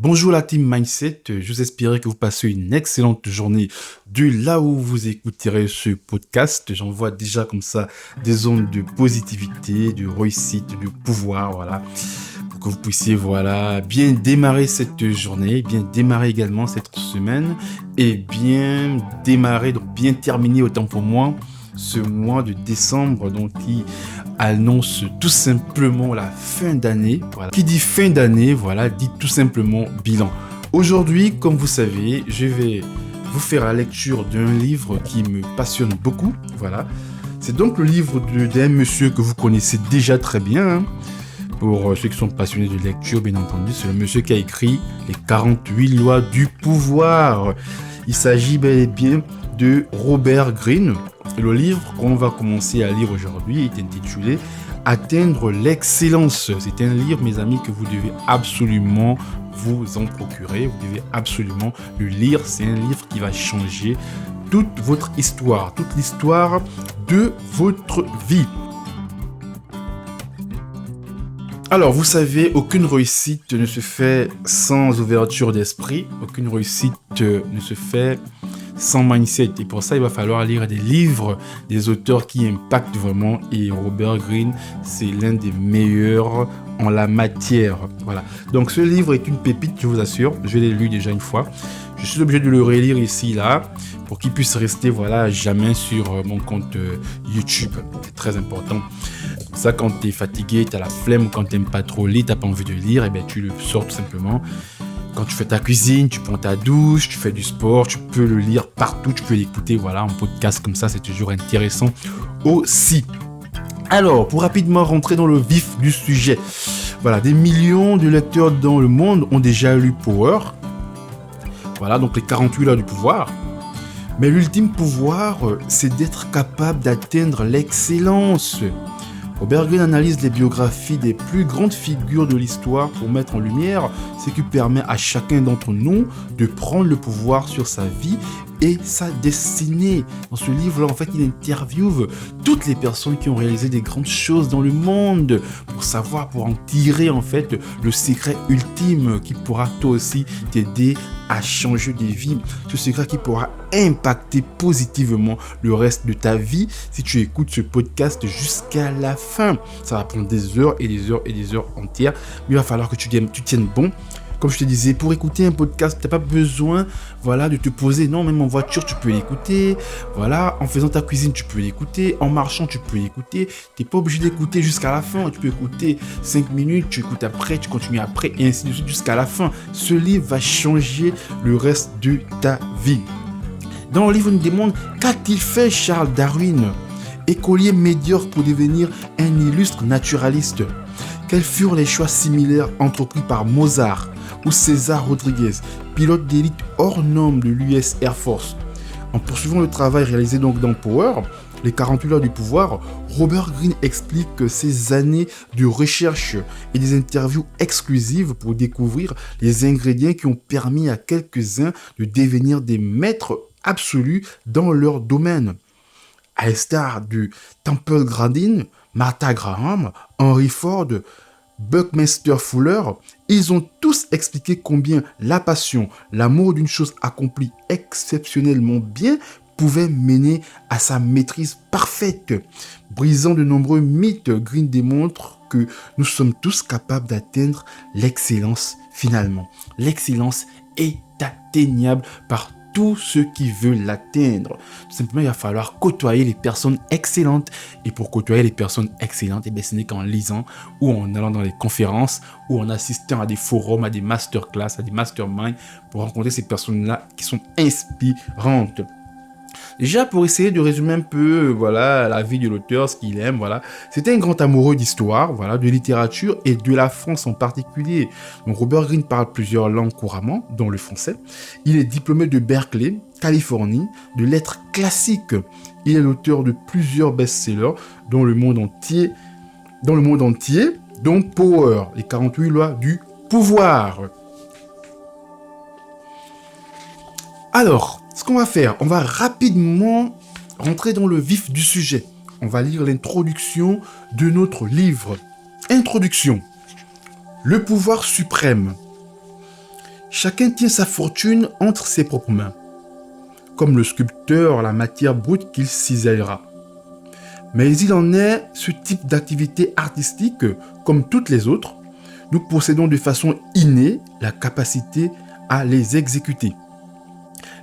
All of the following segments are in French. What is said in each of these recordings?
Bonjour la team Mindset, je vous espère que vous passez une excellente journée de là où vous écouterez ce podcast. J'envoie déjà comme ça des ondes de positivité, de réussite, de pouvoir, voilà, pour que vous puissiez, voilà, bien démarrer cette journée, bien démarrer également cette semaine et bien démarrer, donc bien terminer autant pour moi ce mois de décembre, donc qui annonce tout simplement la fin d'année. Voilà. Qui dit fin d'année, voilà, dit tout simplement bilan. Aujourd'hui, comme vous savez, je vais vous faire la lecture d'un livre qui me passionne beaucoup. Voilà. C'est donc le livre d'un monsieur que vous connaissez déjà très bien. Hein. Pour ceux qui sont passionnés de lecture, bien entendu, c'est le monsieur qui a écrit les 48 lois du pouvoir. Il s'agit bel et bien de Robert Greene. Le livre qu'on va commencer à lire aujourd'hui est intitulé « Atteindre l'excellence ». C'est un livre, mes amis, que vous devez absolument vous en procurer. Vous devez absolument le lire. C'est un livre qui va changer toute votre histoire, toute l'histoire de votre vie. Alors, vous savez, aucune réussite ne se fait sans ouverture d'esprit. Aucune réussite ne se fait sans mindset. Et pour ça, il va falloir lire des livres, des auteurs qui impactent vraiment. Et Robert Greene, c'est l'un des meilleurs en la matière. Voilà. Donc, ce livre est une pépite, je vous assure. Je l'ai lu déjà une fois. Je suis obligé de le relire ici, là, pour qu'il puisse rester, voilà, à jamais sur mon compte YouTube. C'est très important. Ça, quand tu es fatigué, tu as la flemme, ou quand tu n'aimes pas trop lire, tu n'as pas envie de lire, et bien tu le sors tout simplement. Quand tu fais ta cuisine, tu prends ta douche, tu fais du sport, tu peux le lire partout, tu peux l'écouter, voilà, en podcast comme ça, c'est toujours intéressant aussi. Alors, pour rapidement rentrer dans le vif du sujet, voilà, des millions de lecteurs dans le monde ont déjà lu Power. Voilà, donc les 48 lois du pouvoir. Mais l'ultime pouvoir, c'est d'être capable d'atteindre l'excellence. Robert Greene analyse les biographies des plus grandes figures de l'histoire pour mettre en lumière ce qui permet à chacun d'entre nous de prendre le pouvoir sur sa vie et sa destinée. Dans ce livre-là, en fait, il interviewe toutes les personnes qui ont réalisé des grandes choses dans le monde pour savoir, pour en tirer en fait le secret ultime qui pourra toi aussi t'aider à changer de vie. Ce secret qui pourra impacter positivement le reste de ta vie si tu écoutes ce podcast jusqu'à la fin. Ça va prendre des heures et des heures et des heures entières, mais il va falloir que tu tiennes bon. Comme je te disais, pour écouter un podcast, tu n'as pas besoin, voilà, de te poser. Non, même en voiture, tu peux l'écouter. Voilà, en faisant ta cuisine, tu peux l'écouter. En marchant, tu peux l'écouter. Tu n'es pas obligé d'écouter jusqu'à la fin. Tu peux écouter 5 minutes, tu écoutes après, tu continues après, et ainsi de suite jusqu'à la fin. Ce livre va changer le reste de ta vie. Dans le livre, on nous demande qu'a-t-il fait Charles Darwin, écolier médiocre pour devenir un illustre naturaliste? Quels furent les choix similaires entrepris par Mozart ou César Rodriguez, pilote d'élite hors norme de l'US Air Force? En poursuivant le travail réalisé donc dans Power, les 48 heures du pouvoir, Robert Greene explique que ces années de recherche et des interviews exclusives pour découvrir les ingrédients qui ont permis à quelques-uns de devenir des maîtres absolus dans leur domaine. À l'instar de Temple Grandin, Martha Graham, Henry Ford, Buckminster Fuller, ils ont tous expliqué combien la passion, l'amour d'une chose accomplie exceptionnellement bien pouvait mener à sa maîtrise parfaite. Brisant de nombreux mythes, Greene démontre que nous sommes tous capables d'atteindre l'excellence finalement. L'excellence est atteignable par tous ceux qui veulent l'atteindre. Tout simplement, il va falloir côtoyer les personnes excellentes. Et pour côtoyer les personnes excellentes, ce n'est qu'en lisant ou en allant dans les conférences ou en assistant à des forums, à des masterclass, à des masterminds pour rencontrer ces personnes-là qui sont inspirantes. Déjà, pour essayer de résumer un peu, voilà, la vie de l'auteur, ce qu'il aime, voilà. C'était un grand amoureux d'histoire, voilà, de littérature et de la France en particulier. Donc, Robert Greene parle plusieurs langues couramment, dont le français. Il est diplômé de Berkeley, Californie, de lettres classiques. Il est l'auteur de plusieurs best-sellers dans le monde entier, dont Power, les 48 lois du pouvoir. Alors, ce qu'on va faire, on va rapidement rentrer dans le vif du sujet. On va lire l'introduction de notre livre. Introduction. Le pouvoir suprême. Chacun tient sa fortune entre ses propres mains, comme le sculpteur la matière brute qu'il cisèlera. Mais il en est ce type d'activité artistique, comme toutes les autres, nous possédons de façon innée la capacité à les exécuter.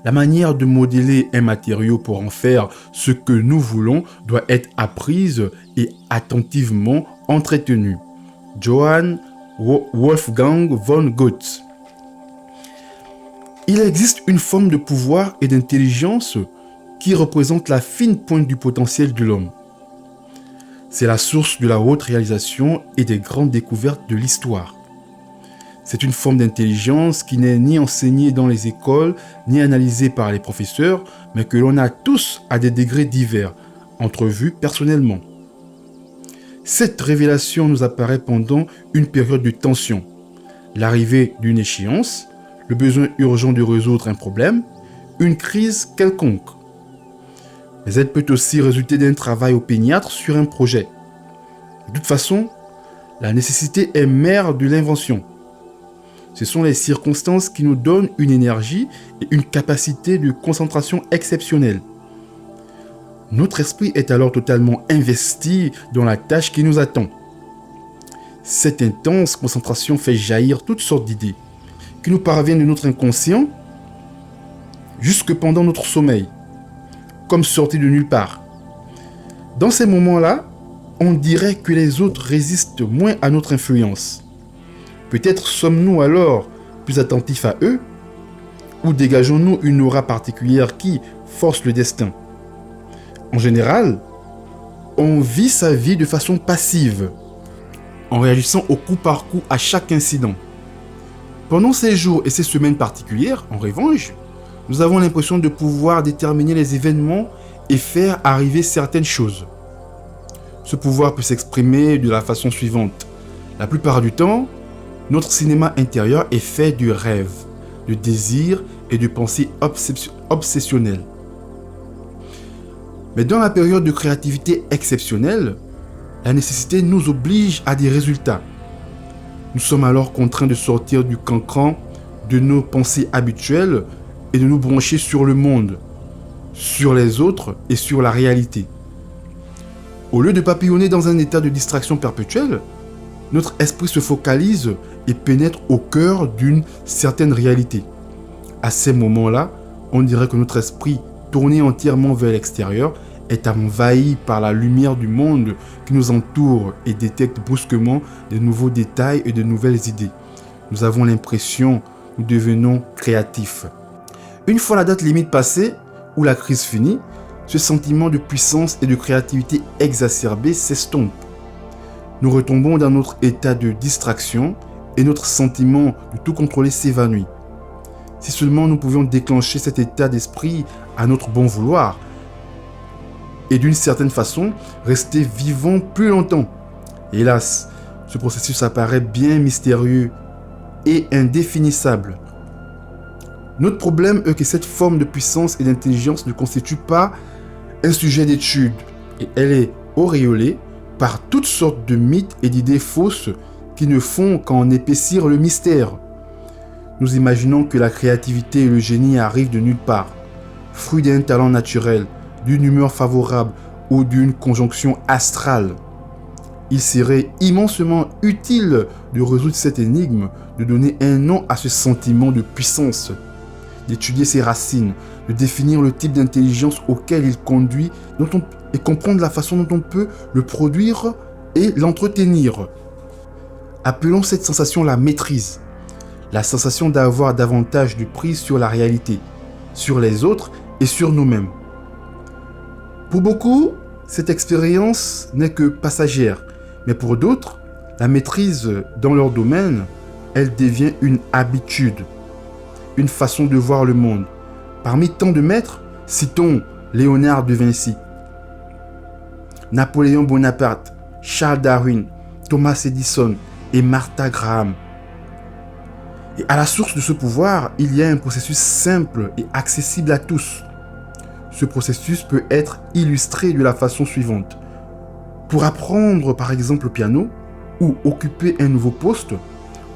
La manière de modeler un matériau pour en faire ce que nous voulons doit être apprise et attentivement entretenue. Johann Wolfgang von Goethe. Il existe une forme de pouvoir et d'intelligence qui représente la fine pointe du potentiel de l'homme. C'est la source de la haute réalisation et des grandes découvertes de l'histoire. C'est une forme d'intelligence qui n'est ni enseignée dans les écoles, ni analysée par les professeurs, mais que l'on a tous à des degrés divers, entrevus personnellement. Cette révélation nous apparaît pendant une période de tension, l'arrivée d'une échéance, le besoin urgent de résoudre un problème, une crise quelconque. Mais elle peut aussi résulter d'un travail opiniâtre sur un projet. De toute façon, la nécessité est mère de l'invention. Ce sont les circonstances qui nous donnent une énergie et une capacité de concentration exceptionnelle. Notre esprit est alors totalement investi dans la tâche qui nous attend. Cette intense concentration fait jaillir toutes sortes d'idées, qui nous parviennent de notre inconscient jusque pendant notre sommeil, comme sorties de nulle part. Dans ces moments-là, on dirait que les autres résistent moins à notre influence. Peut-être sommes-nous alors plus attentifs à eux, ou dégageons-nous une aura particulière qui force le destin. En général, on vit sa vie de façon passive, en réagissant au coup par coup à chaque incident. Pendant ces jours et ces semaines particulières, en revanche, nous avons l'impression de pouvoir déterminer les événements et faire arriver certaines choses. Ce pouvoir peut s'exprimer de la façon suivante. La plupart du temps, notre cinéma intérieur est fait de rêves, de désirs et de pensées obsessionnelles. Mais dans la période de créativité exceptionnelle, la nécessité nous oblige à des résultats. Nous sommes alors contraints de sortir du cancran de nos pensées habituelles et de nous brancher sur le monde, sur les autres et sur la réalité. Au lieu de papillonner dans un état de distraction perpétuelle, notre esprit se focalise et pénètre au cœur d'une certaine réalité. À ces moments-là, on dirait que notre esprit, tourné entièrement vers l'extérieur, est envahi par la lumière du monde qui nous entoure et détecte brusquement de nouveaux détails et de nouvelles idées. Nous avons l'impression que nous devenons créatifs. Une fois la date limite passée, ou la crise finie, ce sentiment de puissance et de créativité exacerbée s'estompe. Nous retombons dans notre état de distraction et notre sentiment de tout contrôler s'évanouit. Si seulement nous pouvions déclencher cet état d'esprit à notre bon vouloir et d'une certaine façon rester vivants plus longtemps. Hélas, ce processus apparaît bien mystérieux et indéfinissable. Notre problème est que cette forme de puissance et d'intelligence ne constitue pas un sujet d'étude et elle est auréolée par toutes sortes de mythes et d'idées fausses qui ne font qu'en épaissir le mystère. Nous imaginons que la créativité et le génie arrivent de nulle part, fruit d'un talent naturel, d'une humeur favorable ou d'une conjonction astrale. Il serait immensément utile de résoudre cette énigme, de donner un nom à ce sentiment de puissance, d'étudier ses racines, de définir le type d'intelligence auquel il conduit et comprendre la façon dont on peut le produire et l'entretenir. Appelons cette sensation la maîtrise, la sensation d'avoir davantage de prise sur la réalité, sur les autres et sur nous-mêmes. Pour beaucoup, cette expérience n'est que passagère, mais pour d'autres, la maîtrise dans leur domaine, elle devient une habitude, une façon de voir le monde. Parmi tant de maîtres, citons Léonard de Vinci, Napoléon Bonaparte, Charles Darwin, Thomas Edison et Martha Graham. Et à la source de ce pouvoir, il y a un processus simple et accessible à tous. Ce processus peut être illustré de la façon suivante. Pour apprendre par exemple le piano ou occuper un nouveau poste,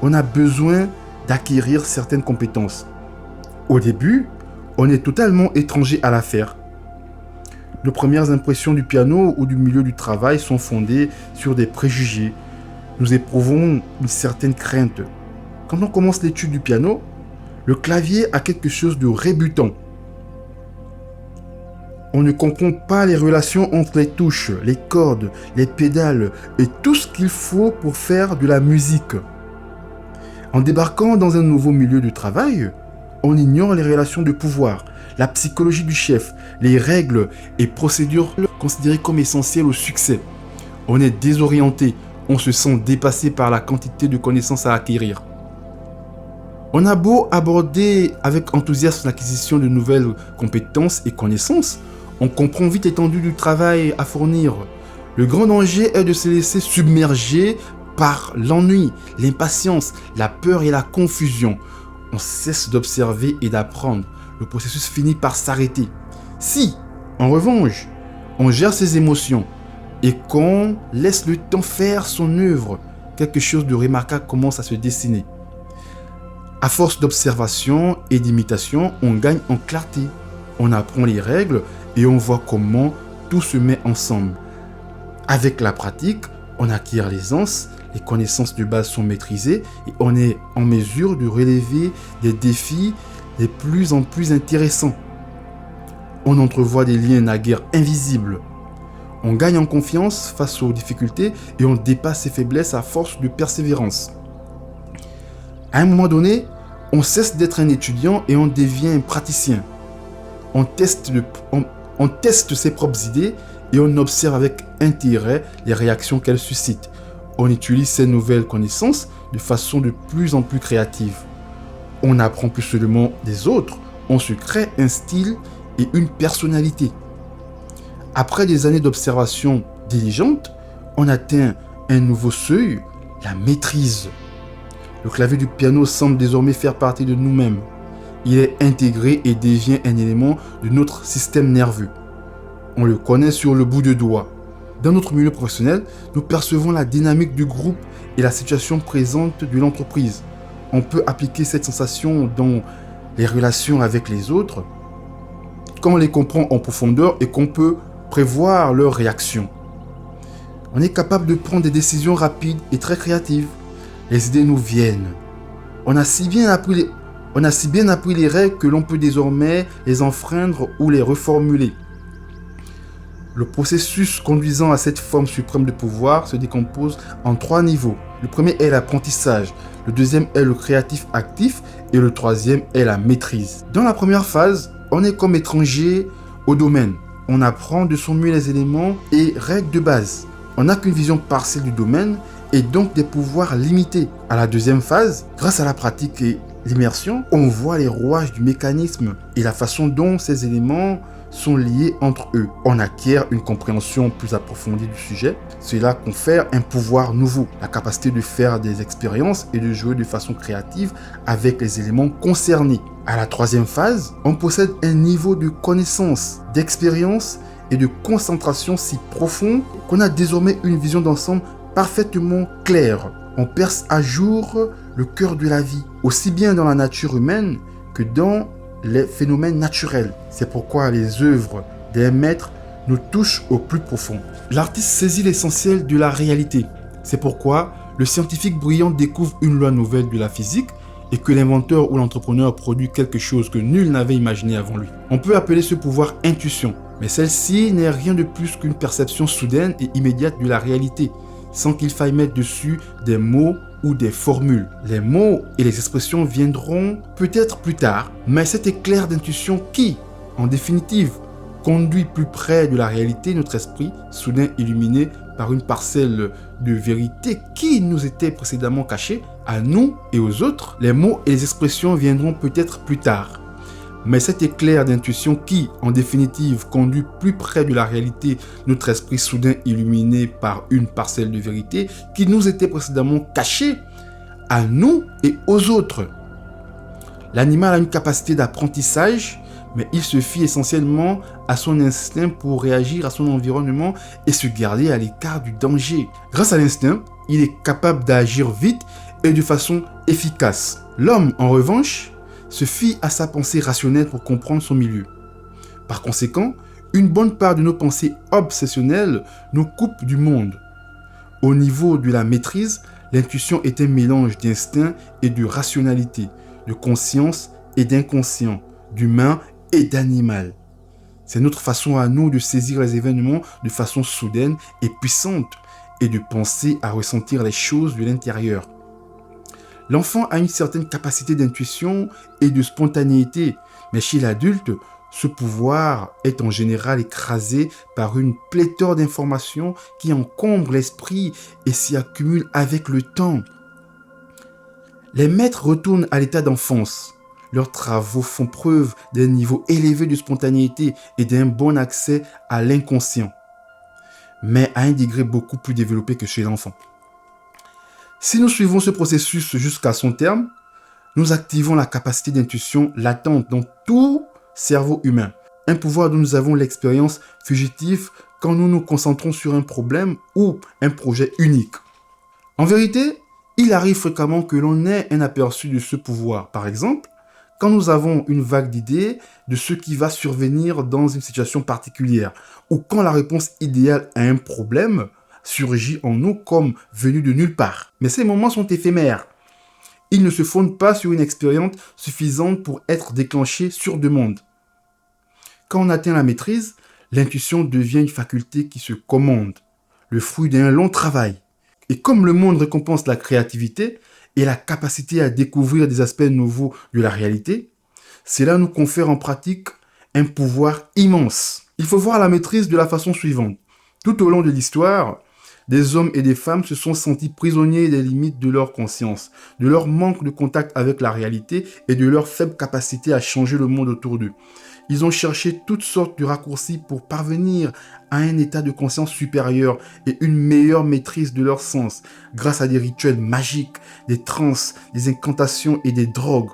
on a besoin d'acquérir certaines compétences. Au début, on est totalement étranger à l'affaire. Nos premières impressions du piano ou du milieu du travail sont fondées sur des préjugés. Nous éprouvons une certaine crainte. Quand on commence l'étude du piano, le clavier a quelque chose de rebutant. On ne comprend pas les relations entre les touches, les cordes, les pédales et tout ce qu'il faut pour faire de la musique. En débarquant dans un nouveau milieu de travail, on ignore les relations de pouvoir, la psychologie du chef, les règles et procédures considérées comme essentielles au succès. On est désorienté, on se sent dépassé par la quantité de connaissances à acquérir. On a beau aborder avec enthousiasme l'acquisition de nouvelles compétences et connaissances, on comprend vite l'étendue du travail à fournir. Le grand danger est de se laisser submerger par l'ennui, l'impatience, la peur et la confusion. On cesse d'observer et d'apprendre. Le processus finit par s'arrêter. Si, en revanche, on gère ses émotions et qu'on laisse le temps faire son œuvre, quelque chose de remarquable commence à se dessiner. À force d'observation et d'imitation, on gagne en clarté. On apprend les règles et on voit comment tout se met ensemble. Avec la pratique, on acquiert l'aisance, les connaissances de base sont maîtrisées et on est en mesure de relever des défis de plus en plus intéressants. On entrevoit des liens naguère invisibles. On gagne en confiance face aux difficultés et on dépasse ses faiblesses à force de persévérance. À un moment donné, on cesse d'être un étudiant et on devient un praticien. On teste ses propres idées et on observe avec intérêt les réactions qu'elles suscitent. On utilise ces nouvelles connaissances de façon de plus en plus créative. On apprend plus seulement des autres, on se crée un style et une personnalité. Après des années d'observation diligente, on atteint un nouveau seuil, la maîtrise. Le clavier du piano semble désormais faire partie de nous-mêmes. Il est intégré et devient un élément de notre système nerveux. On le connaît sur le bout de doigt. Dans notre milieu professionnel, nous percevons la dynamique du groupe et la situation présente de l'entreprise. On peut appliquer cette sensation dans les relations avec les autres quand on les comprend en profondeur et qu'on peut prévoir leurs réactions. On est capable de prendre des décisions rapides et très créatives. Les idées nous viennent. On a si bien appris les règles que l'on peut désormais les enfreindre ou les reformuler. Le processus conduisant à cette forme suprême de pouvoir se décompose en 3 niveaux. Le premier est l'apprentissage, le deuxième est le créatif actif et le troisième est la maîtrise. Dans la première phase, on est comme étranger au domaine. On apprend de son mieux les éléments et règles de base. On n'a qu'une vision partielle du domaine et donc des pouvoirs limités. À la deuxième phase, grâce à la pratique et l'immersion, on voit les rouages du mécanisme et la façon dont ces éléments sont liés entre eux. On acquiert une compréhension plus approfondie du sujet. Cela confère un pouvoir nouveau, la capacité de faire des expériences et de jouer de façon créative avec les éléments concernés. À la troisième phase, on possède un niveau de connaissance, d'expérience et de concentration si profond qu'on a désormais une vision d'ensemble parfaitement claire. On perce à jour le cœur de la vie, aussi bien dans la nature humaine que dans les phénomènes naturels. C'est pourquoi les œuvres des maîtres nous touchent au plus profond. L'artiste saisit l'essentiel de la réalité. C'est pourquoi le scientifique brillant découvre une loi nouvelle de la physique et que l'inventeur ou l'entrepreneur produit quelque chose que nul n'avait imaginé avant lui. On peut appeler ce pouvoir intuition, mais celle-ci n'est rien de plus qu'une perception soudaine et immédiate de la réalité, sans qu'il faille mettre dessus des mots ou des formules. Les mots et les expressions viendront peut-être plus tard, mais cet éclair d'intuition qui, en définitive, conduit plus près de la réalité notre esprit, soudain illuminé par une parcelle de vérité qui nous était précédemment cachée, à nous et aux autres. Les mots et les expressions viendront peut-être plus tard, mais cet éclair d'intuition qui, en définitive, conduit plus près de la réalité notre esprit soudain illuminé par une parcelle de vérité qui nous était précédemment cachée, à nous et aux autres. L'animal a une capacité d'apprentissage, mais il se fie essentiellement à son instinct pour réagir à son environnement et se garder à l'écart du danger. Grâce à l'instinct, il est capable d'agir vite et de façon efficace. L'homme, en revanche, se fie à sa pensée rationnelle pour comprendre son milieu. Par conséquent, une bonne part de nos pensées obsessionnelles nous coupe du monde. Au niveau de la maîtrise, l'intuition est un mélange d'instinct et de rationalité, de conscience et d'inconscient, d'humain et d'animal. C'est notre façon à nous de saisir les événements de façon soudaine et puissante et de penser à ressentir les choses de l'intérieur. L'enfant a une certaine capacité d'intuition et de spontanéité, mais chez l'adulte, ce pouvoir est en général écrasé par une pléthore d'informations qui encombrent l'esprit et s'y accumulent avec le temps. Les maîtres retournent à l'état d'enfance. Leurs travaux font preuve d'un niveau élevé de spontanéité et d'un bon accès à l'inconscient, mais à un degré beaucoup plus développé que chez l'enfant. Si nous suivons ce processus jusqu'à son terme, nous activons la capacité d'intuition latente dans tout cerveau humain, un pouvoir dont nous avons l'expérience fugitive quand nous nous concentrons sur un problème ou un projet unique. En vérité, il arrive fréquemment que l'on ait un aperçu de ce pouvoir. Par exemple, quand nous avons une vague d'idées de ce qui va survenir dans une situation particulière, ou quand la réponse idéale à un problème surgit en nous comme venue de nulle part. Mais ces moments sont éphémères. Ils ne se fondent pas sur une expérience suffisante pour être déclenchés sur demande. Quand on atteint la maîtrise, l'intuition devient une faculté qui se commande, le fruit d'un long travail. Et comme le monde récompense la créativité et la capacité à découvrir des aspects nouveaux de la réalité, cela nous confère en pratique un pouvoir immense. Il faut voir la maîtrise de la façon suivante. Tout au long de l'histoire, des hommes et des femmes se sont sentis prisonniers des limites de leur conscience, de leur manque de contact avec la réalité et de leur faible capacité à changer le monde autour d'eux. Ils ont cherché toutes sortes de raccourcis pour parvenir à un état de conscience supérieur et une meilleure maîtrise de leurs sens, grâce à des rituels magiques, des transes, des incantations et des drogues.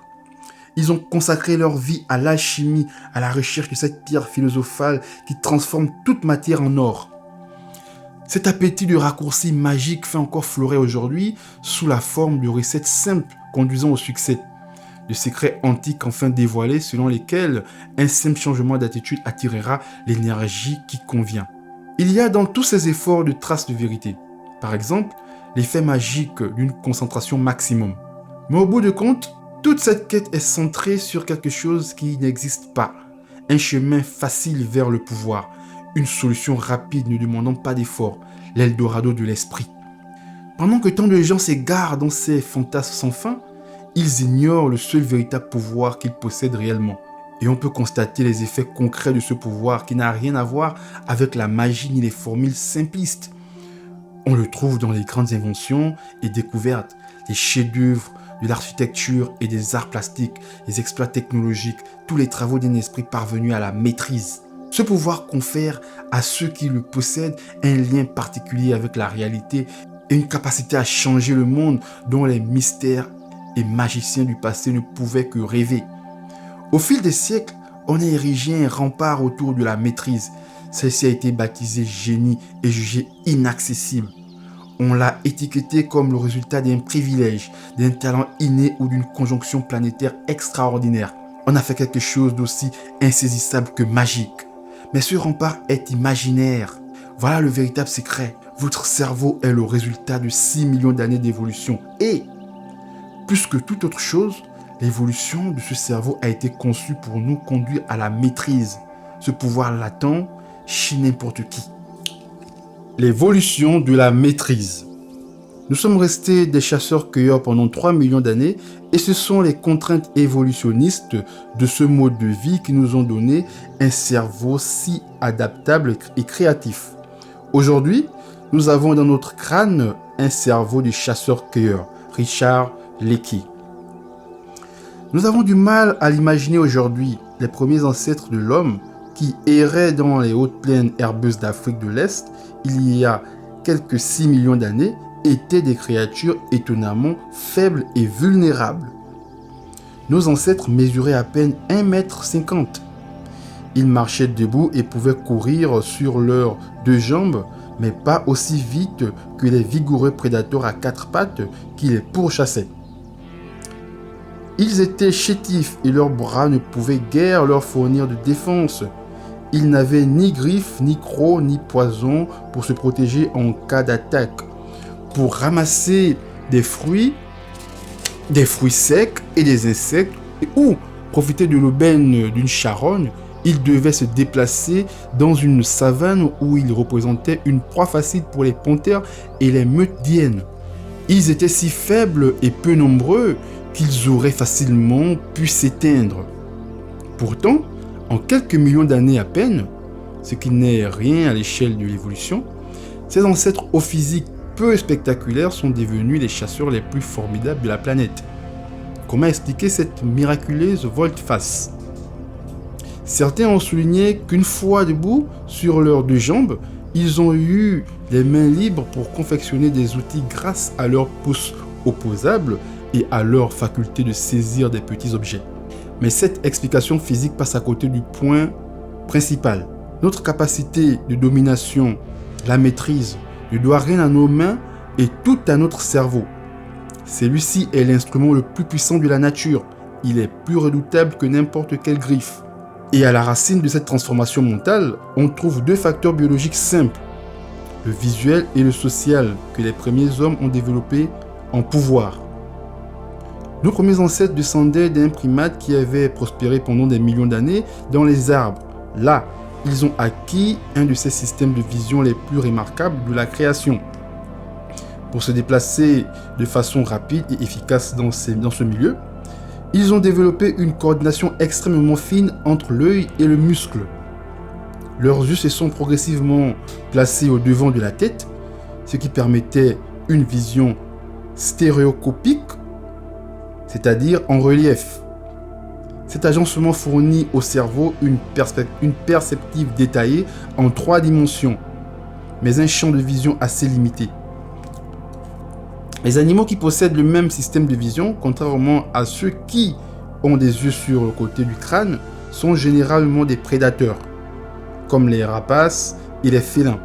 Ils ont consacré leur vie à l'alchimie, à la recherche de cette pierre philosophale qui transforme toute matière en or. Cet appétit de raccourcis magiques fait encore fleurir aujourd'hui sous la forme de recettes simples conduisant au succès. De secrets antiques enfin dévoilés selon lesquels un simple changement d'attitude attirera l'énergie qui convient. Il y a dans tous ces efforts de traces de vérité. Par exemple, l'effet magique d'une concentration maximum. Mais au bout de compte, toute cette quête est centrée sur quelque chose qui n'existe pas. Un chemin facile vers le pouvoir. Une solution rapide ne demandant pas d'effort. L'Eldorado de l'esprit. Pendant que tant de gens s'égarent dans ces fantasmes sans fin, ils ignorent le seul véritable pouvoir qu'ils possèdent réellement. Et on peut constater les effets concrets de ce pouvoir qui n'a rien à voir avec la magie ni les formules simplistes. On le trouve dans les grandes inventions et découvertes, les chefs-d'œuvre de l'architecture et des arts plastiques, les exploits technologiques, tous les travaux d'un esprit parvenu à la maîtrise. Ce pouvoir confère à ceux qui le possèdent un lien particulier avec la réalité et une capacité à changer le monde dont les mystères et magiciens du passé ne pouvaient que rêver. Au fil des siècles, on a érigé un rempart autour de la maîtrise. Celle-ci a été baptisée génie et jugée inaccessible. On l'a étiquetée comme le résultat d'un privilège, d'un talent inné ou d'une conjonction planétaire extraordinaire. On a fait quelque chose d'aussi insaisissable que magique. Mais ce rempart est imaginaire. Voilà le véritable secret. Votre cerveau est le résultat de 6 millions d'années d'évolution. Et, plus que toute autre chose, l'évolution de ce cerveau a été conçue pour nous conduire à la maîtrise. Ce pouvoir latent chez n'importe qui. L'évolution de la maîtrise. Nous sommes restés des chasseurs-cueilleurs pendant 3 millions d'années et ce sont les contraintes évolutionnistes de ce mode de vie qui nous ont donné un cerveau si adaptable et créatif. Aujourd'hui, nous avons dans notre crâne un cerveau de chasseur-cueilleur, Richard Leakey. Nous avons du mal à l'imaginer aujourd'hui, les premiers ancêtres de l'homme qui erraient dans les hautes plaines herbeuses d'Afrique de l'Est il y a quelques 6 millions d'années étaient des créatures étonnamment faibles et vulnérables. Nos ancêtres mesuraient à peine 1,50 m. Ils marchaient debout et pouvaient courir sur leurs deux jambes mais pas aussi vite que les vigoureux prédateurs à quatre pattes qui les pourchassaient. Ils étaient chétifs et leurs bras ne pouvaient guère leur fournir de défense. Ils n'avaient ni griffes, ni crocs, ni poisons pour se protéger en cas d'attaque. Pour ramasser des fruits secs et des insectes, ou profiter de l'aubaine d'une charogne, ils devaient se déplacer dans une savane où ils représentaient une proie facile pour les panthères et les meutes d'hyènes. Ils étaient si faibles et peu nombreux qu'ils auraient facilement pu s'éteindre. Pourtant, en quelques millions d'années à peine, ce qui n'est rien à l'échelle de l'évolution, ces ancêtres au physique peu spectaculaires sont devenus les chasseurs les plus formidables de la planète. Comment expliquer cette miraculeuse volte-face ? Certains ont souligné qu'une fois debout sur leurs deux jambes, ils ont eu les mains libres pour confectionner des outils grâce à leurs pouces opposables et à leur faculté de saisir des petits objets. Mais cette explication physique passe à côté du point principal. Notre capacité de domination, la maîtrise, ne doit rien à nos mains et tout à notre cerveau. Celui-ci est l'instrument le plus puissant de la nature. Il est plus redoutable que n'importe quelle griffe. Et à la racine de cette transformation mentale, on trouve deux facteurs biologiques simples, le visuel et le social, que les premiers hommes ont développés en pouvoir. Nos premiers ancêtres descendaient d'un primate qui avait prospéré pendant des millions d'années dans les arbres. Là, ils ont acquis un de ces systèmes de vision les plus remarquables de la création. Pour se déplacer de façon rapide et efficace dans ce milieu, ils ont développé une coordination extrêmement fine entre l'œil et le muscle. Leurs yeux se sont progressivement placés au devant de la tête, ce qui permettait une vision stéréoscopique, c'est-à-dire en relief. Cet agencement fournit au cerveau une perspective détaillée en 3 dimensions, mais un champ de vision assez limité. Les animaux qui possèdent le même système de vision, contrairement à ceux qui ont des yeux sur le côté du crâne, sont généralement des prédateurs, comme les rapaces et les félins.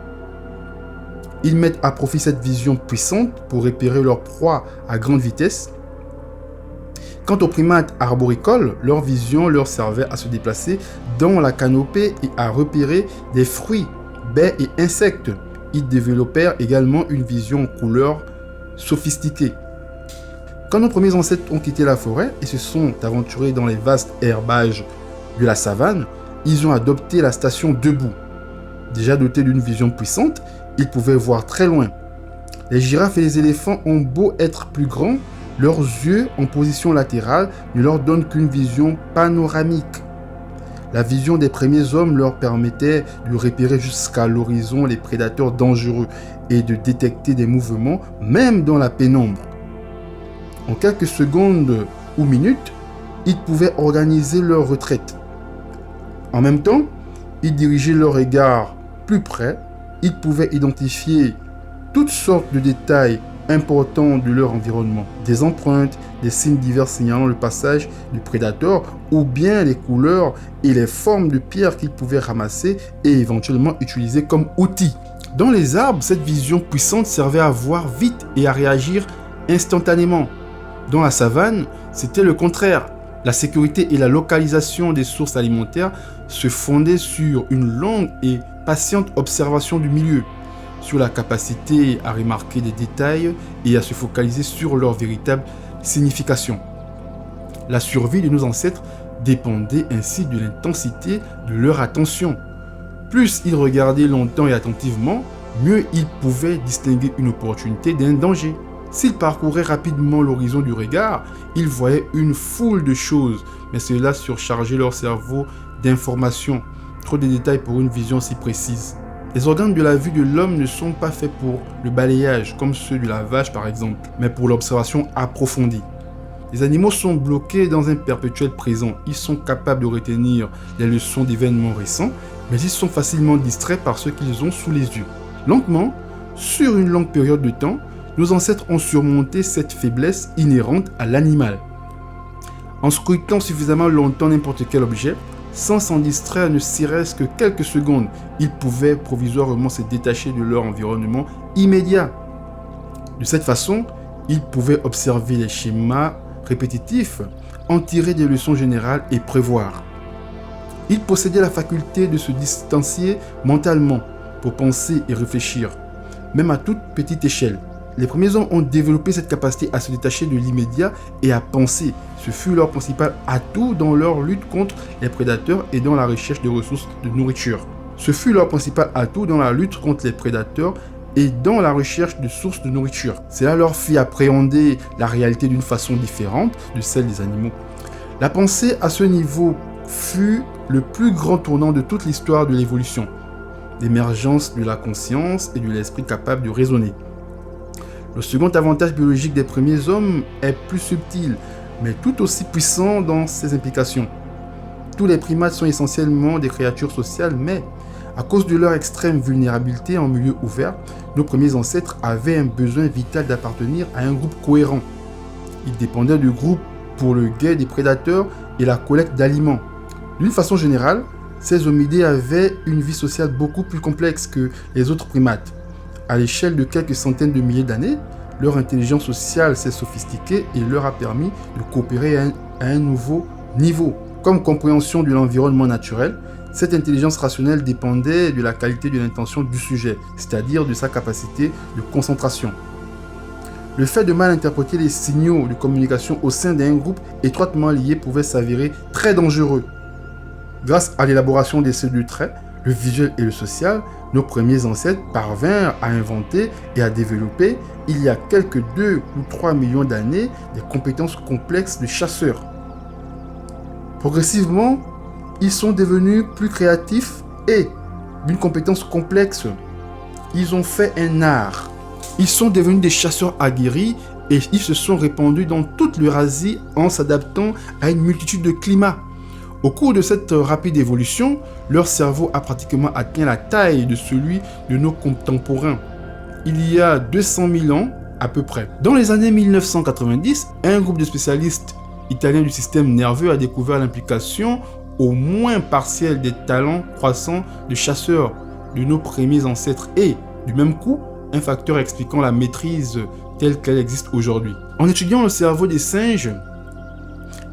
Ils mettent à profit cette vision puissante pour repérer leur proie à grande vitesse. Quant aux primates arboricoles, leur vision leur servait à se déplacer dans la canopée et à repérer des fruits, baies et insectes. Ils développèrent également une vision en couleur sophistiquée. Quand nos premiers ancêtres ont quitté la forêt et se sont aventurés dans les vastes herbages de la savane, ils ont adopté la station debout. Déjà dotés d'une vision puissante, ils pouvaient voir très loin. Les girafes et les éléphants ont beau être plus grands, leurs yeux en position latérale ne leur donnent qu'une vision panoramique. La vision des premiers hommes leur permettait de repérer jusqu'à l'horizon les prédateurs dangereux et de détecter des mouvements même dans la pénombre. En quelques secondes ou minutes, ils pouvaient organiser leur retraite. En même temps, ils dirigeaient leur regard plus près, ils pouvaient identifier toutes sortes de détails importants de leur environnement, des empreintes, des signes divers signalant le passage du prédateur ou bien les couleurs et les formes de pierres qu'ils pouvaient ramasser et éventuellement utiliser comme outils. Dans les arbres, cette vision puissante servait à voir vite et à réagir instantanément. Dans la savane, c'était le contraire. La sécurité et la localisation des sources alimentaires se fondaient sur une longue et patiente observation du milieu, sur la capacité à remarquer des détails et à se focaliser sur leur véritable signification. La survie de nos ancêtres dépendait ainsi de l'intensité de leur attention. Plus ils regardaient longtemps et attentivement, mieux ils pouvaient distinguer une opportunité d'un danger. S'ils parcouraient rapidement l'horizon du regard, ils voyaient une foule de choses, mais cela surchargeait leur cerveau d'informations. Trop de détails pour une vision si précise. Les organes de la vue de l'homme ne sont pas faits pour le balayage, comme ceux de la vache par exemple, mais pour l'observation approfondie. Les animaux sont bloqués dans un perpétuel présent. Ils sont capables de retenir les leçons d'événements récents, mais ils sont facilement distraits par ce qu'ils ont sous les yeux. Lentement, sur une longue période de temps, nos ancêtres ont surmonté cette faiblesse inhérente à l'animal. En scrutant suffisamment longtemps n'importe quel objet, sans s'en distraire ne serait-ce que quelques secondes. Ils pouvaient provisoirement se détacher de leur environnement immédiat. De cette façon, ils pouvaient observer les schémas répétitifs, en tirer des leçons générales et prévoir. Ils possédaient la faculté de se distancier mentalement pour penser et réfléchir, même à toute petite échelle. Les premiers hommes ont développé cette capacité à se détacher de l'immédiat et à penser. Ce fut leur principal atout dans leur lutte contre les prédateurs et dans la recherche de ressources de nourriture. Ce fut leur principal atout dans la lutte contre les prédateurs et dans la recherche de sources de nourriture. Cela leur fit appréhender la réalité d'une façon différente de celle des animaux. La pensée à ce niveau fut le plus grand tournant de toute l'histoire de l'évolution, l'émergence de la conscience et de l'esprit capable de raisonner. Le second avantage biologique des premiers hommes est plus subtil, mais tout aussi puissant dans ses implications. Tous les primates sont essentiellement des créatures sociales, mais à cause de leur extrême vulnérabilité en milieu ouvert, nos premiers ancêtres avaient un besoin vital d'appartenir à un groupe cohérent. Ils dépendaient du groupe pour le guet des prédateurs et la collecte d'aliments. D'une façon générale, ces hominidés avaient une vie sociale beaucoup plus complexe que les autres primates. À l'échelle de quelques centaines de milliers d'années, leur intelligence sociale s'est sophistiquée et leur a permis de coopérer à un nouveau niveau. Comme compréhension de l'environnement naturel, cette intelligence rationnelle dépendait de la qualité de l'intention du sujet, c'est-à-dire de sa capacité de concentration. Le fait de mal interpréter les signaux de communication au sein d'un groupe étroitement lié pouvait s'avérer très dangereux. Grâce à l'élaboration des cellules traits, le visuel et le social, nos premiers ancêtres parvinrent à inventer et à développer, il y a quelques 2 ou 3 millions d'années, des compétences complexes de chasseurs. Progressivement, ils sont devenus plus créatifs et, d'une compétence complexe, ils ont fait un art. Ils sont devenus des chasseurs aguerris et ils se sont répandus dans toute l'Eurasie en s'adaptant à une multitude de climats. Au cours de cette rapide évolution, leur cerveau a pratiquement atteint la taille de celui de nos contemporains. Il y a 200 000 ans à peu près. Dans les années 1990, un groupe de spécialistes italiens du système nerveux a découvert l'implication au moins partielle des talents croissants de chasseurs de nos premiers ancêtres et, du même coup, un facteur expliquant la maîtrise telle qu'elle existe aujourd'hui. En étudiant le cerveau des singes,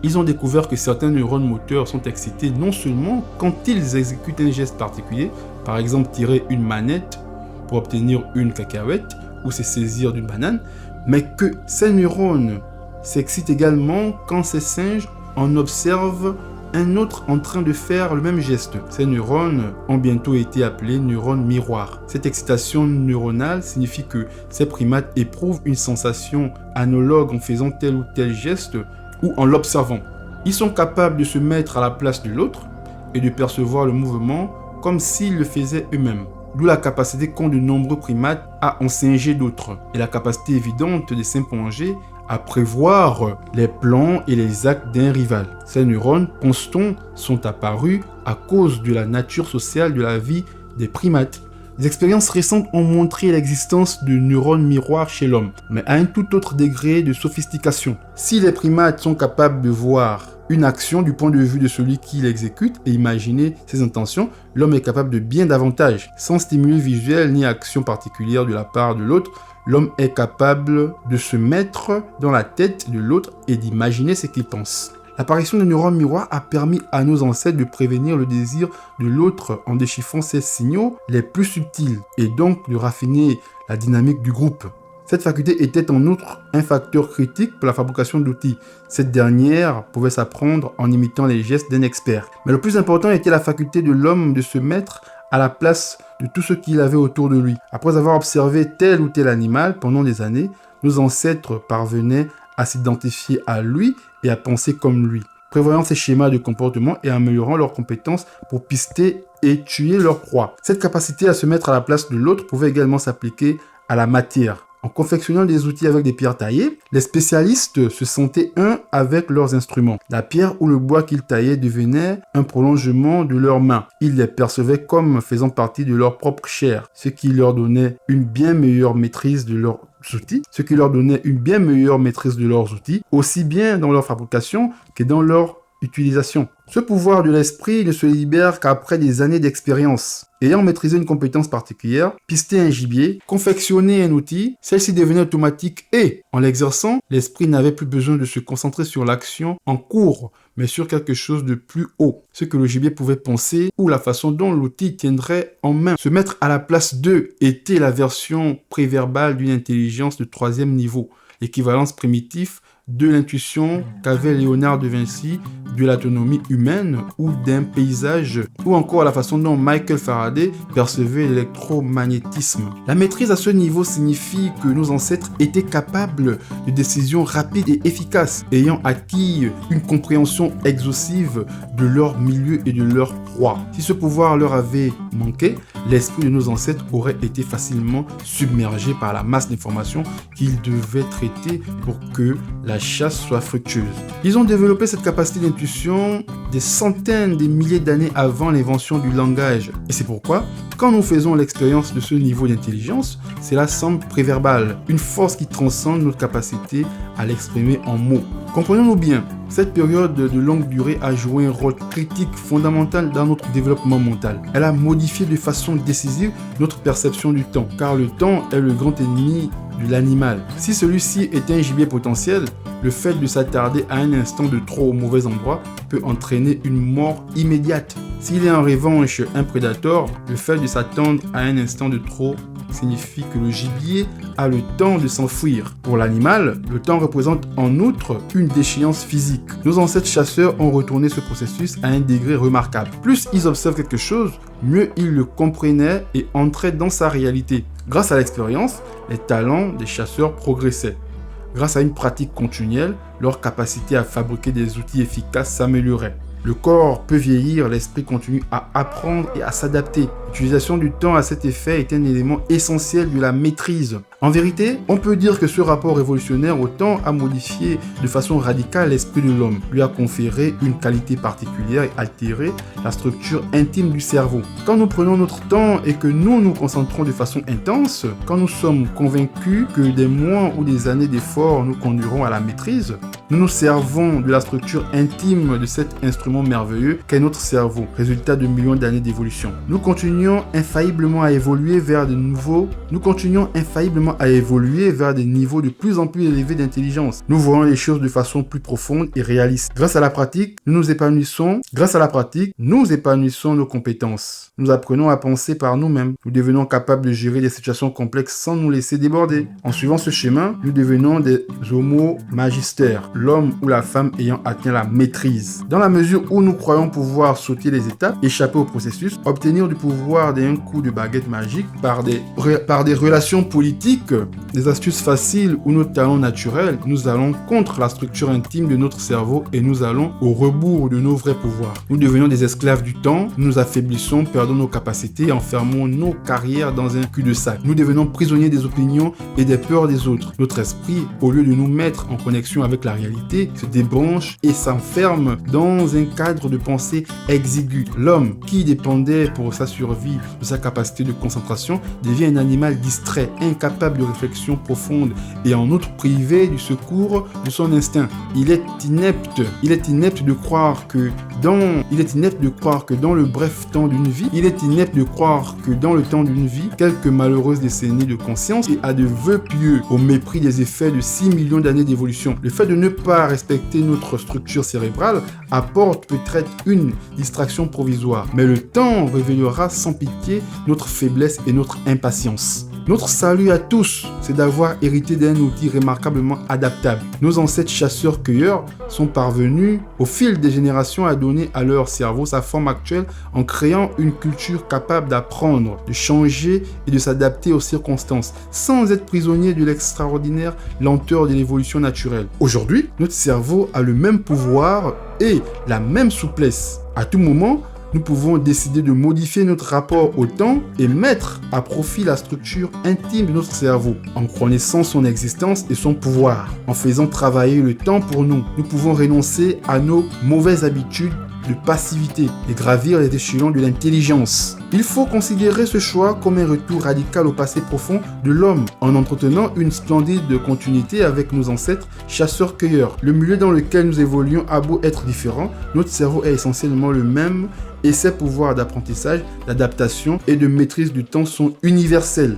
ils ont découvert que certains neurones moteurs sont excités non seulement quand ils exécutent un geste particulier, par exemple tirer une manette pour obtenir une cacahuète ou se saisir d'une banane, mais que ces neurones s'excitent également quand ces singes en observent un autre en train de faire le même geste. Ces neurones ont bientôt été appelés neurones miroirs. Cette excitation neuronale signifie que ces primates éprouvent une sensation analogue en faisant tel ou tel geste ou en l'observant. Ils sont capables de se mettre à la place de l'autre et de percevoir le mouvement comme s'ils le faisaient eux-mêmes. D'où la capacité qu'ont de nombreux primates à en singer d'autres et la capacité évidente de s'implonger à prévoir les plans et les actes d'un rival. Ces neurones, pense-t-on, sont apparus à cause de la nature sociale de la vie des primates. Les expériences récentes ont montré l'existence de neurones miroirs chez l'homme, mais à un tout autre degré de sophistication. Si les primates sont capables de voir une action du point de vue de celui qui l'exécute et imaginer ses intentions, l'homme est capable de bien davantage. Sans stimuli visuel ni action particulière de la part de l'autre, l'homme est capable de se mettre dans la tête de l'autre et d'imaginer ce qu'il pense. L'apparition des neurones miroirs a permis à nos ancêtres de prévenir le désir de l'autre en déchiffrant ses signaux les plus subtils et donc de raffiner la dynamique du groupe. Cette faculté était en outre un facteur critique pour la fabrication d'outils. Cette dernière pouvait s'apprendre en imitant les gestes d'un expert. Mais le plus important était la faculté de l'homme de se mettre à la place de tout ce qu'il avait autour de lui. Après avoir observé tel ou tel animal pendant des années, nos ancêtres parvenaient à s'identifier à lui et à penser comme lui, prévoyant ses schémas de comportement et améliorant leurs compétences pour pister et tuer leur proie. Cette capacité à se mettre à la place de l'autre pouvait également s'appliquer à la matière. En confectionnant des outils avec des pierres taillées, les spécialistes se sentaient un avec leurs instruments. La pierre ou le bois qu'ils taillaient devenait un prolongement de leurs mains. Ils les percevaient comme faisant partie de leur propre chair, ce qui leur donnait une bien meilleure maîtrise de leurs outils, aussi bien dans leur fabrication que dans leur utilisation. Ce pouvoir de l'esprit ne se libère qu'après des années d'expérience. Ayant maîtrisé une compétence particulière, pister un gibier, confectionner un outil, celle-ci devenait automatique et, en l'exerçant, l'esprit n'avait plus besoin de se concentrer sur l'action en cours, mais sur quelque chose de plus haut, ce que le gibier pouvait penser ou la façon dont l'outil tiendrait en main. Se mettre à la place d'eux était la version préverbale d'une intelligence de 3e niveau, l'équivalence primitive de l'intuition qu'avait Léonard de Vinci, de l'autonomie humaine ou d'un paysage, ou encore la façon dont Michael Faraday percevait l'électromagnétisme. La maîtrise à ce niveau signifie que nos ancêtres étaient capables de décisions rapides et efficaces, ayant acquis une compréhension exhaustive de leur milieu et de leur proie. Si ce pouvoir leur avait manqué, l'esprit de nos ancêtres aurait été facilement submergé par la masse d'informations qu'ils devaient traiter pour que la chasse soit fructueuse. Ils ont développé cette capacité d'intuition des centaines de milliers d'années avant l'invention du langage. Et c'est pourquoi, quand nous faisons l'expérience de ce niveau d'intelligence, cela semble préverbal, une force qui transcende notre capacité à l'exprimer en mots. Comprenons-nous bien, cette période de longue durée a joué un rôle critique fondamental dans notre développement mental. Elle a modifié de façon décisive notre perception du temps, car le temps est le grand ennemi de l'animal. Si celui-ci est un gibier potentiel, le fait de s'attarder à un instant de trop au mauvais endroit peut entraîner une mort immédiate. S'il est en revanche un prédateur, le fait de s'attendre à un instant de trop signifie que le gibier a le temps de s'enfuir. Pour l'animal, le temps représente en outre une déchéance physique. Nos ancêtres chasseurs ont retourné ce processus à un degré remarquable. Plus ils observent quelque chose, mieux ils le comprenaient et entraient dans sa réalité. Grâce à l'expérience, les talents des chasseurs progressaient. Grâce à une pratique continuelle, leur capacité à fabriquer des outils efficaces s'améliorait. Le corps peut vieillir, l'esprit continue à apprendre et à s'adapter. L'utilisation du temps à cet effet est un élément essentiel de la maîtrise. En vérité, on peut dire que ce rapport révolutionnaire au temps a modifié de façon radicale l'esprit de l'homme, lui a conféré une qualité particulière et altéré la structure intime du cerveau. Quand nous prenons notre temps et que nous nous concentrons de façon intense, quand nous sommes convaincus que des mois ou des années d'efforts nous conduiront à la maîtrise, nous nous servons de la structure intime de cet instrument merveilleux qu'est notre cerveau, résultat de millions d'années d'évolution. Nous continuons infailliblement à évoluer vers de niveaux de plus en plus élevés d'intelligence. Nous voyons les choses de façon plus profonde et réaliste. Grâce à la pratique, nous épanouissons nos compétences. Nous apprenons à penser par nous-mêmes. Nous devenons capables de gérer des situations complexes sans nous laisser déborder. En suivant ce chemin, nous devenons des homo magistères, l'homme ou la femme ayant atteint la maîtrise. Dans la mesure où nous croyons pouvoir sauter les étapes, échapper au processus, obtenir du pouvoir d'un coup de baguette magique par des relations politiques, des astuces faciles ou nos talents naturels, nous allons contre la structure intime de notre cerveau et nous allons au rebours de nos vrais pouvoirs. Nous devenons des esclaves du temps, nous nous affaiblissons, perdons nos capacités et enfermons nos carrières dans un cul-de-sac. Nous devenons prisonniers des opinions et des peurs des autres. Notre esprit, au lieu de nous mettre en connexion avec la réalité, se débranche et s'enferme dans un cadre de pensée exigu. L'homme, qui dépendait pour sa survie de sa capacité de concentration, devient un animal distrait, incapable de réflexion profonde et en outre privé du secours de son instinct. Il est inepte de croire que dans le bref temps d'une vie, quelques malheureuses décennies de conscience et à de vœux pieux au mépris des effets de 6 millions d'années d'évolution. Le fait de ne pas respecter notre structure cérébrale apporte peut-être une distraction provisoire, mais le temps révélera sans pitié notre faiblesse et notre impatience. Notre salut à tous, c'est d'avoir hérité d'un outil remarquablement adaptable. Nos ancêtres chasseurs-cueilleurs sont parvenus, au fil des générations, à donner à leur cerveau sa forme actuelle en créant une culture capable d'apprendre, de changer et de s'adapter aux circonstances, sans être prisonnier de l'extraordinaire lenteur de l'évolution naturelle. Aujourd'hui, notre cerveau a le même pouvoir et la même souplesse. À tout moment, nous pouvons décider de modifier notre rapport au temps et mettre à profit la structure intime de notre cerveau, en connaissant son existence et son pouvoir. En faisant travailler le temps pour nous, nous pouvons renoncer à nos mauvaises habitudes de passivité et gravir les échelons de l'intelligence. Il faut considérer ce choix comme un retour radical au passé profond de l'homme, en entretenant une splendide continuité avec nos ancêtres chasseurs-cueilleurs. Le milieu dans lequel nous évoluons a beau être différent, notre cerveau est essentiellement le même et ses pouvoirs d'apprentissage, d'adaptation et de maîtrise du temps sont universels.